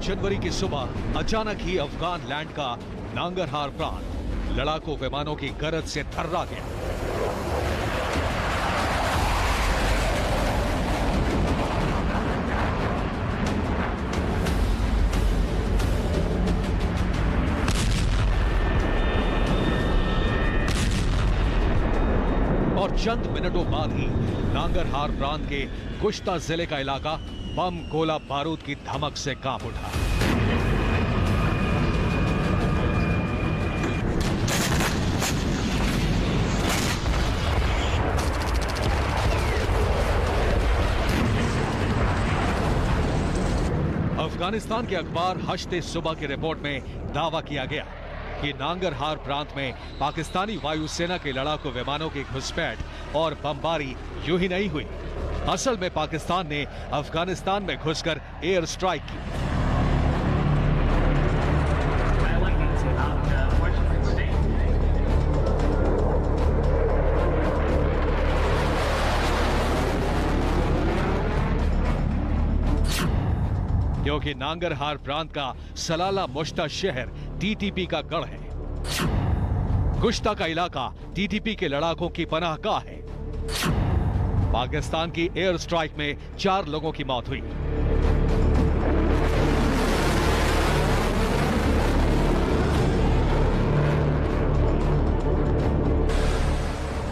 जनवरी की सुबह अचानक ही अफगान लैंड का नांगरहार प्रांत लड़ाकू विमानों की गरज से थर्रा गया। और चंद मिनटों बाद ही नांगरहार प्रांत के कुश्ता जिले का इलाका बम गोला बारूद की धमक से कांप उठा। अफगानिस्तान के अखबार हश्ते सुबह की रिपोर्ट में दावा किया गया कि नांगरहार प्रांत में पाकिस्तानी वायुसेना के लड़ाकू विमानों की घुसपैठ और बमबारी यूं ही नहीं हुई। असल में पाकिस्तान ने अफगानिस्तान में घुसकर एयर स्ट्राइक की। क्योंकि नांगरहार प्रांत का सलाला मुश्ता शहर टीटीपी का गढ़ है। कुश्ता का इलाका टीटीपी के लड़ाकों की पनाहगाह है। पाकिस्तान की एयर स्ट्राइक में 4 लोगों की मौत हुई।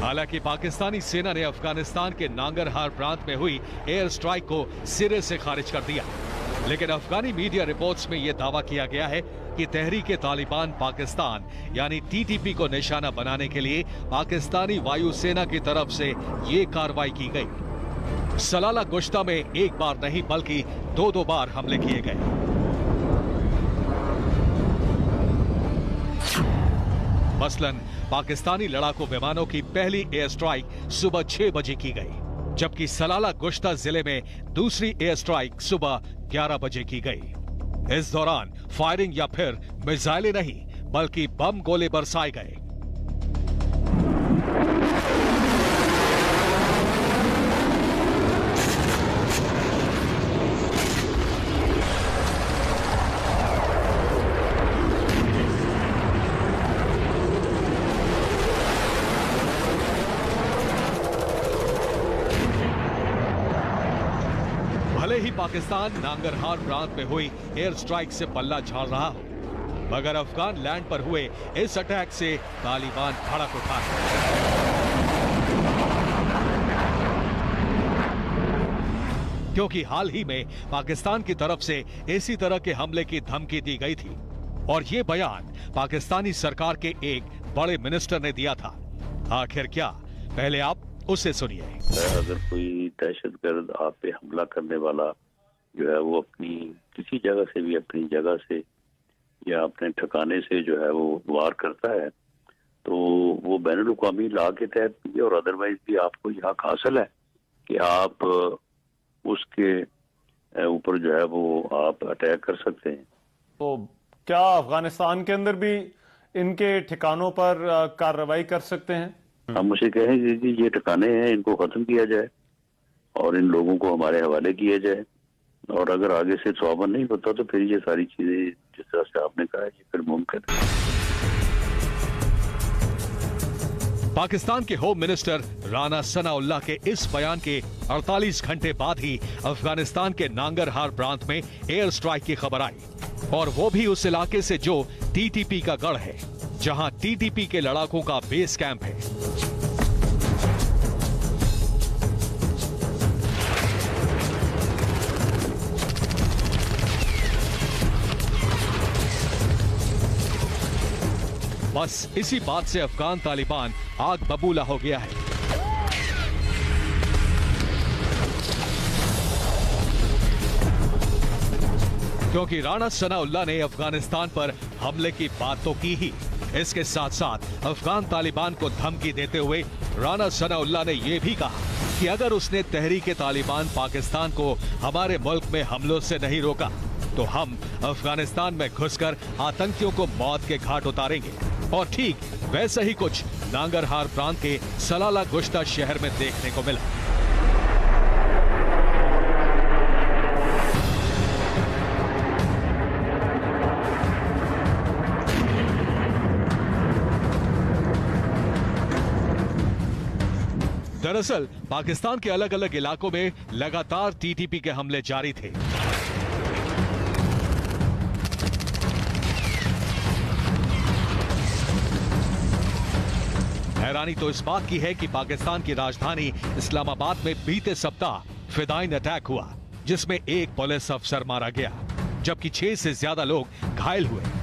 हालांकि पाकिस्तानी सेना ने अफगानिस्तान के नांगरहार प्रांत में हुई एयर स्ट्राइक को सिरे से खारिज कर दिया, लेकिन अफगानी मीडिया रिपोर्ट्स में यह दावा किया गया है कि तहरीके तालिबान पाकिस्तान यानी टीटीपी को निशाना बनाने के लिए पाकिस्तानी वायुसेना की तरफ से यह कार्रवाई की गई। सलाला गुश्ता में एक बार नहीं बल्कि 2 बार हमले किए गए। मसलन पाकिस्तानी लड़ाकू विमानों की पहली एयर स्ट्राइक सुबह 6 बजे की गई, जबकि सलाला गुश्ता जिले में दूसरी एयर स्ट्राइक सुबह 11 बजे की गई। इस दौरान फायरिंग या फिर मिसाइलें नहीं बल्कि बम गोले बरसाए गए। भले ही पाकिस्तान नांगरहार प्रांत में हुई एयर स्ट्राइक से पल्ला झाड़ रहा हो, मगर अफगान लैंड पर हुए इस अटैक से तालिबान भड़क उठा है। क्योंकि हाल ही में पाकिस्तान की तरफ से इसी तरह के हमले की धमकी दी गई थी और यह बयान पाकिस्तानी सरकार के एक बड़े मिनिस्टर ने दिया था। आखिर क्या, पहले आप उसे सुनिए। अगर कोई दहशतगर्द आप पे हमला करने वाला जो है वो अपनी किसी जगह से भी अपनी जगह से या अपने ठिकाने से जो है वो वार करता है तो वो बैनुल अक़वामी लॉ के तहत भी और अदरवाइज भी आपको यह हक हासिल है कि आप उसके ऊपर जो है वो आप अटैक कर सकते हैं। तो क्या अफगानिस्तान के अंदर भी इनके ठिकानों पर कार्रवाई कर सकते हैं? हम उसे कहेंगे कि ये ठिकाने हैं, इनको खत्म किया जाए और इन लोगों को हमारे हवाले किया जाए, और अगर आगे से सवाबन नहीं होता तो फिर ये सारी चीजें जिस तरह से आपने कहा है फिर मुमकिन है। पाकिस्तान के होम मिनिस्टर राना सनाउल्लाह के इस बयान के 48 घंटे बाद ही अफगानिस्तान के नांगरहार प्रांत में एयर स्ट्राइक की खबर आई, और वो भी उस इलाके से जो टीटीपी का गढ़ है, जहां टीटीपी के लड़ाकों का बेस कैंप है। बस इसी बात से अफगान तालिबान आग बबूला हो गया है। क्योंकि राना सनाउल्लाह ने अफगानिस्तान पर हमले की बात तो की ही, इसके साथ साथ अफगान तालिबान को धमकी देते हुए राना सनाउल्लाह ने यह भी कहा कि अगर उसने तहरीके तालिबान पाकिस्तान को हमारे मुल्क में हमलों से नहीं रोका तो हम अफगानिस्तान में घुसकर आतंकियों को मौत के घाट उतारेंगे। और ठीक वैसा ही कुछ नांगरहार प्रांत के सलाला गुश्ता शहर में देखने को मिला। दरअसल पाकिस्तान के अलग अलग इलाकों में लगातार टीटीपी के हमले जारी थे। हैरानी तो इस बात की है कि पाकिस्तान की राजधानी इस्लामाबाद में बीते सप्ताह फिदाइन अटैक हुआ, जिसमें एक पुलिस अफसर मारा गया, जबकि 6 से ज्यादा लोग घायल हुए।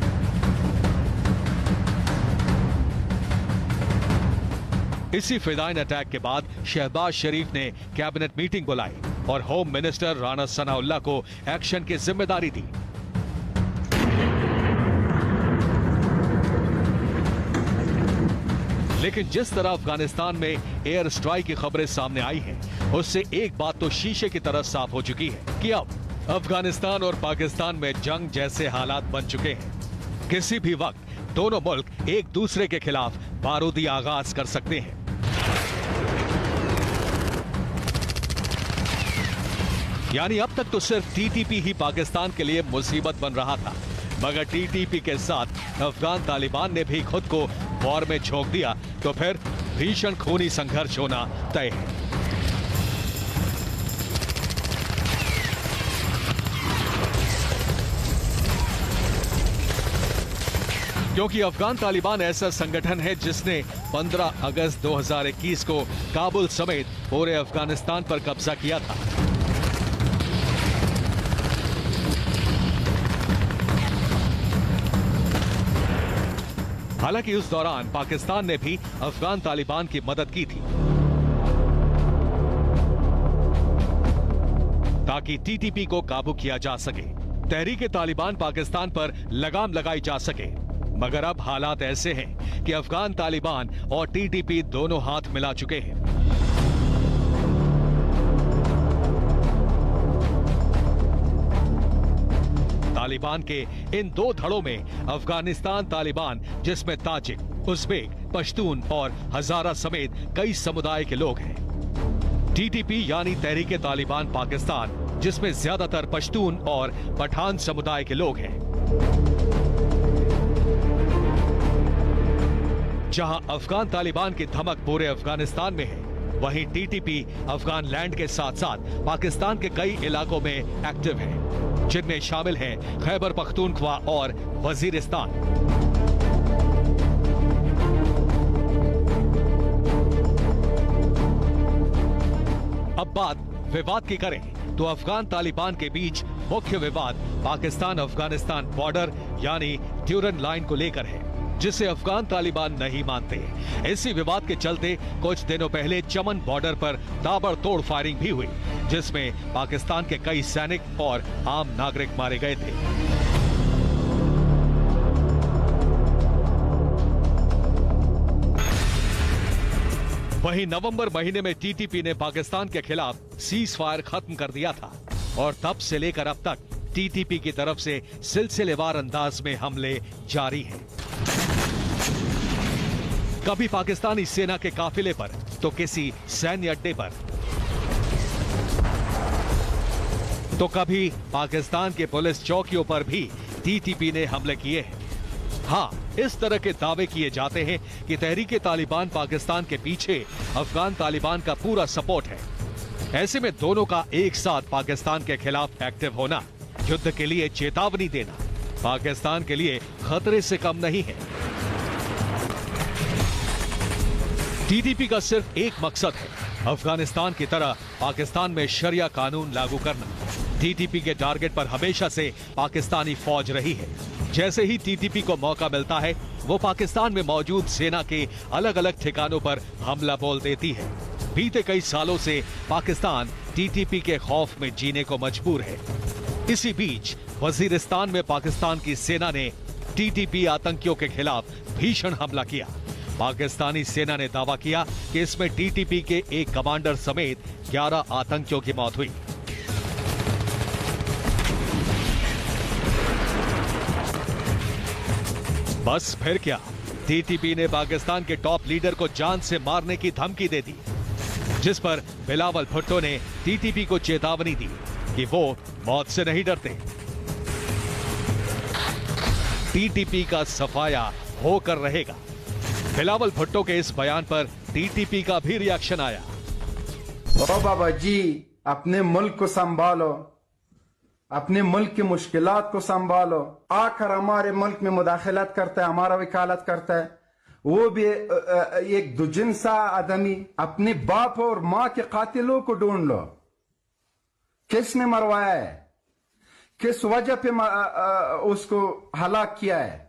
इसी फिदाइन अटैक के बाद शहबाज शरीफ ने कैबिनेट मीटिंग बुलाई और होम मिनिस्टर राना सनाउल्लाह को एक्शन की जिम्मेदारी दी। लेकिन जिस तरह अफगानिस्तान में एयर स्ट्राइक की खबरें सामने आई हैं, उससे एक बात तो शीशे की तरह साफ हो चुकी है कि अब अफगानिस्तान और पाकिस्तान में जंग जैसे हालात बन चुके हैं। किसी भी वक्त दोनों मुल्क एक दूसरे के खिलाफ बारूदी आगाज कर सकते हैं। यानी अब तक तो सिर्फ टीटीपी ही पाकिस्तान के लिए मुसीबत बन रहा था, मगर टीटीपी के साथ अफगान तालिबान ने भी खुद को वॉर में झोंक दिया तो फिर भीषण खूनी संघर्ष होना तय है। क्योंकि अफगान तालिबान ऐसा संगठन है जिसने 15 अगस्त 2021 को काबुल समेत पूरे अफगानिस्तान पर कब्जा किया था। हालांकि उस दौरान पाकिस्तान ने भी अफगान तालिबान की मदद की थी ताकि टीटीपी को काबू किया जा सके, तहरीके तालिबान पाकिस्तान पर लगाम लगाई जा सके। मगर अब हालात ऐसे हैं कि अफगान तालिबान और टीटीपी दोनों हाथ मिला चुके हैं। तालिबान के इन दो धड़ों में अफगानिस्तान तालिबान, जिसमें ताजिक, उज़्बेक, पश्तून और हजारा समेत कई समुदाय के लोग हैं। टीटीपी यानी तहरीके तालिबान पाकिस्तान, जिसमें ज्यादातर पश्तून और पठान समुदाय के लोग हैं। जहां अफगान तालिबान की धमक पूरे अफगानिस्तान में है, वहीं टीटीपी अफगान लैंड के साथ साथ पाकिस्तान के कई इलाकों में एक्टिव है, जिनमें शामिल हैं खैबर पख्तूनख्वा और वजीरिस्तान। अब बात विवाद की करें तो अफगान तालिबान के बीच मुख्य विवाद पाकिस्तान अफगानिस्तान बॉर्डर यानी ड्यूरन लाइन को लेकर है, जिसे अफगान तालिबान नहीं मानते। इसी विवाद के चलते कुछ दिनों पहले चमन बॉर्डर पर ताबड़तोड़ फायरिंग भी हुई, जिसमें पाकिस्तान के कई सैनिक और आम नागरिक मारे गए थे। वहीं नवंबर महीने में टीटीपी ने पाकिस्तान के खिलाफ सीज फायर खत्म कर दिया था और तब से लेकर अब तक टीटीपी की तरफ से सिलसिलेवार अंदाज में हमले जारी हैं। कभी पाकिस्तानी सेना के काफिले पर तो किसी सैन्य अड्डे पर, तो कभी पाकिस्तान के पुलिस चौकियों पर भी टीटीपी ने हमले किए हैं। हाँ, इस तरह के दावे किए जाते हैं कि तहरीके तालिबान पाकिस्तान के पीछे अफगान तालिबान का पूरा सपोर्ट है। ऐसे में दोनों का एक साथ पाकिस्तान के खिलाफ एक्टिव होना, युद्ध के लिए चेतावनी देना, पाकिस्तान के लिए खतरे से कम नहीं है। टीटीपी का सिर्फ एक मकसद है, अफगानिस्तान की तरह पाकिस्तान में शरिया कानून लागू करना। टीटीपी के टारगेट पर हमेशा से पाकिस्तानी फौज रही है। जैसे ही टीटीपी को मौका मिलता है, वो पाकिस्तान में मौजूद सेना के अलग अलग ठिकानों पर हमला बोल देती है। बीते कई सालों से पाकिस्तान टीटीपी के खौफ में जीने को मजबूर है। इसी बीच वजीरिस्तान में पाकिस्तान की सेना ने टीटीपी आतंकियों के खिलाफ भीषण हमला किया। पाकिस्तानी सेना ने दावा किया कि इसमें टीटीपी के एक कमांडर समेत 11 आतंकियों की मौत हुई। बस फिर क्या, टीटीपी ने पाकिस्तान के टॉप लीडर को जान से मारने की धमकी दे दी, जिस पर बिलावल भुट्टो ने टीटीपी को चेतावनी दी कि वो मौत से नहीं डरते। टीटीपी का सफाया होकर रहेगा। बिलावल भुट्टो के इस बयान पर टीटीपी का भी रिएक्शन आया। ओ बाबा जी, अपने मुल्क को संभालो, अपने मुल्क की मुश्किलात को संभालो। आकर हमारे मुल्क में मुदाखलत करता है, हमारा वकालत करता है, वो भी एक दुजिनसा आदमी। अपने बाप और माँ के कातिलों को ढूंढ लो, किसने मरवाया है, किस वजह पे उसको हलाक किया है।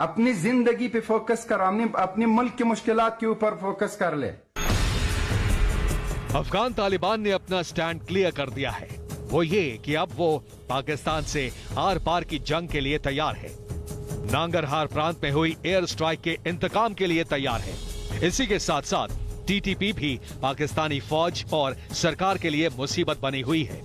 अपनी जिंदगी पे फोकस कर, अपने मुल्क की मुश्किलात के ऊपर फोकस कर ले। अफगान तालिबान ने अपना स्टैंड क्लियर कर दिया है, वो ये कि अब वो पाकिस्तान से आर पार की जंग के लिए तैयार है। नांगरहार प्रांत में हुई एयर स्ट्राइक के इंतकाम के लिए तैयार है। इसी के साथ साथ टीटीपी भी पाकिस्तानी फौज और सरकार के लिए मुसीबत बनी हुई है।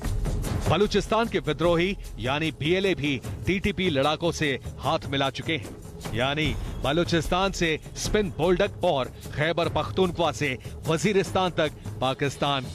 बलूचिस्तान के विद्रोही यानी बीएलए भी टीटीपी लड़ाकों से हाथ मिला चुके हैं। यानी बलूचिस्तान से स्पिन बोल्डक और खैबर पख्तूनख्वा से वजीरिस्तान तक पाकिस्तान